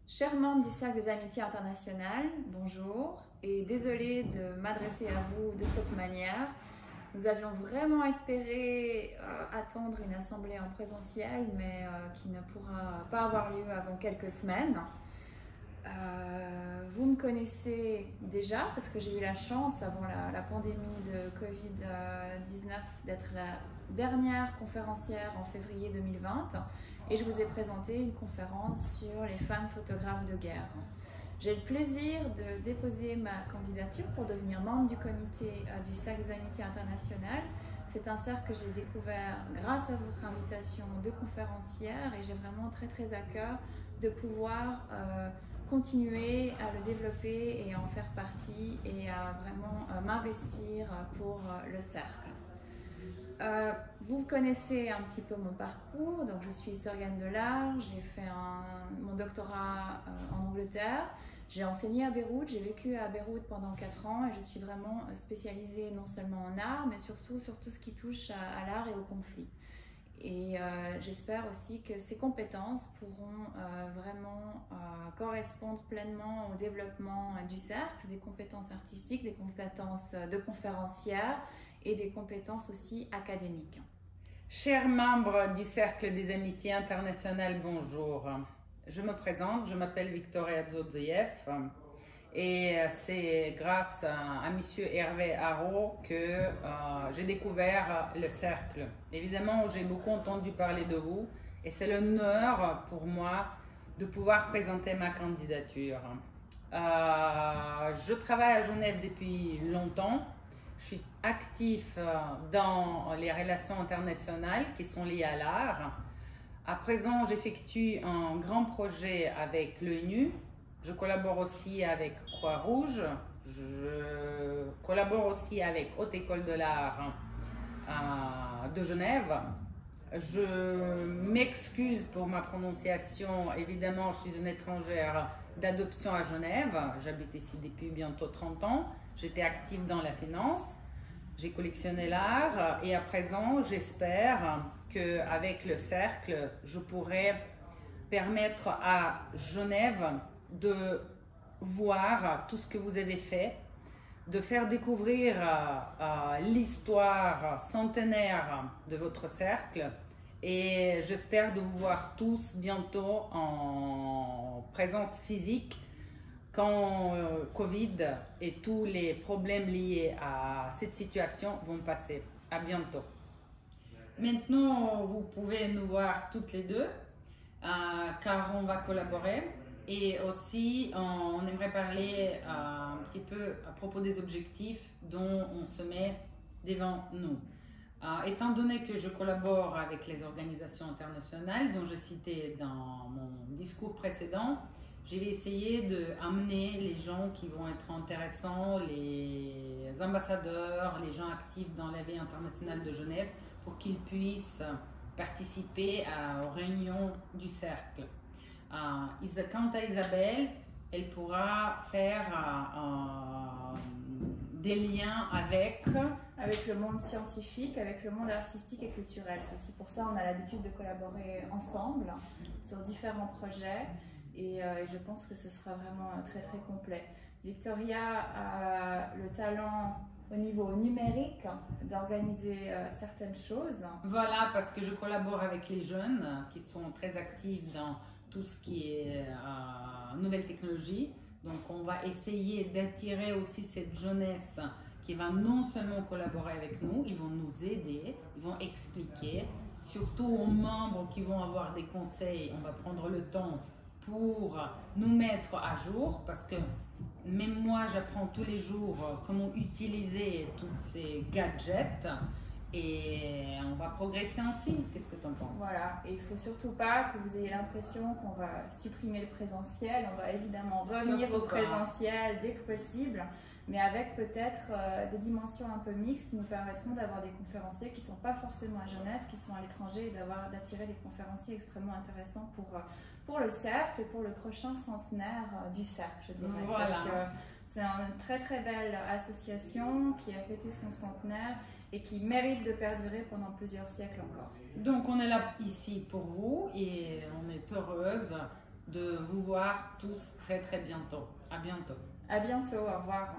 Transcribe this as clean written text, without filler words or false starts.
Chers membres du Cercle des Amitiés Internationales, bonjour et désolée de m'adresser à vous de cette manière. Nous avions vraiment espéré attendre une assemblée en présentiel, mais qui ne pourra pas avoir lieu avant quelques semaines. Vous me connaissez déjà parce que j'ai eu la chance avant la pandémie de Covid-19 d'être la dernière conférencière en février 2020 et je vous ai présenté une conférence sur les femmes photographes de guerre. J'ai le plaisir de déposer ma candidature pour devenir membre du comité du Cercle des Amitiés Internationales. C'est un cercle que j'ai découvert grâce à votre invitation de conférencière et j'ai vraiment très à cœur de pouvoir continuer à le développer et à en faire partie et à vraiment m'investir pour le cercle. Vous connaissez un petit peu mon parcours, donc je suis historienne de l'art, j'ai fait mon doctorat en Angleterre, j'ai enseigné à Beyrouth, j'ai vécu à Beyrouth pendant 4 ans et je suis vraiment spécialisée non seulement en art, mais surtout sur tout ce qui touche à l'art et au conflit. Et j'espère aussi que ces compétences pourront vraiment correspondre pleinement au développement du cercle, des compétences artistiques, des compétences de conférencière et des compétences aussi académiques. Chers membres du Cercle des Amitiés Internationales, bonjour. Je me présente, je m'appelle Victoria Dzodzeyev et c'est grâce à monsieur Hervé Haro que j'ai découvert le cercle. Évidemment, j'ai beaucoup entendu parler de vous et c'est l'honneur pour moi de pouvoir présenter ma candidature. Je travaille à Genève depuis longtemps. Je suis actif dans les relations internationales qui sont liées à l'art. À présent, j'effectue un grand projet avec l'ONU. Je collabore aussi avec Croix-Rouge. Je collabore aussi avec Haute École de l'Art de Genève. Je m'excuse pour ma prononciation. Évidemment, je suis une étrangère d'adoption à Genève. J'habite ici depuis bientôt 30 ans. J'étais active dans la finance. J'ai collectionné l'art et à présent, j'espère qu'avec le cercle, je pourrai permettre à Genève de voir tout ce que vous avez fait, de faire découvrir l'histoire centenaire de votre cercle et j'espère de vous voir tous bientôt en présence physique quand Covid et tous les problèmes liés à cette situation vont passer. À bientôt. Maintenant, vous pouvez nous voir toutes les deux car on va collaborer et aussi on aimerait parler un petit peu à propos des objectifs dont on se met devant nous. Étant donné que je collabore avec les organisations internationales dont je citais dans mon discours précédent, je vais essayer d'amener les gens qui vont être intéressants, les ambassadeurs, les gens actifs dans la vie internationale de Genève, pour qu'ils puissent participer aux réunions du cercle. Quant à Isabelle, elle pourra faire des liens avec le monde scientifique, avec le monde artistique et culturel. C'est aussi pour ça qu'on a l'habitude de collaborer ensemble sur différents projets et je pense que ce sera vraiment très complet. Victoria a le talent au niveau numérique d'organiser certaines choses. Voilà, parce que je collabore avec les jeunes qui sont très actifs dans tout ce qui est nouvelles technologies. Donc on va essayer d'attirer aussi cette jeunesse qui va non seulement collaborer avec nous, ils vont nous aider, ils vont expliquer, surtout aux membres qui vont avoir des conseils, on va prendre le temps pour nous mettre à jour parce que même moi j'apprends tous les jours comment utiliser tous ces gadgets et on va progresser ainsi. Qu'est-ce que tu en penses? Voilà, et il ne faut surtout pas que vous ayez l'impression qu'on va supprimer le présentiel. On va évidemment revenir au présentiel dès que possible, mais avec peut-être des dimensions un peu mixtes qui nous permettront d'avoir des conférenciers qui ne sont pas forcément à Genève, qui sont à l'étranger et d'attirer des conférenciers extrêmement intéressants pour le cercle et pour le prochain centenaire du cercle, je dirais. Voilà. Parce que c'est une très belle association qui a fêté son centenaire et qui mérite de perdurer pendant plusieurs siècles encore. Donc on est là ici pour vous et on est heureuse de vous voir tous très très bientôt. À bientôt. À bientôt, au revoir.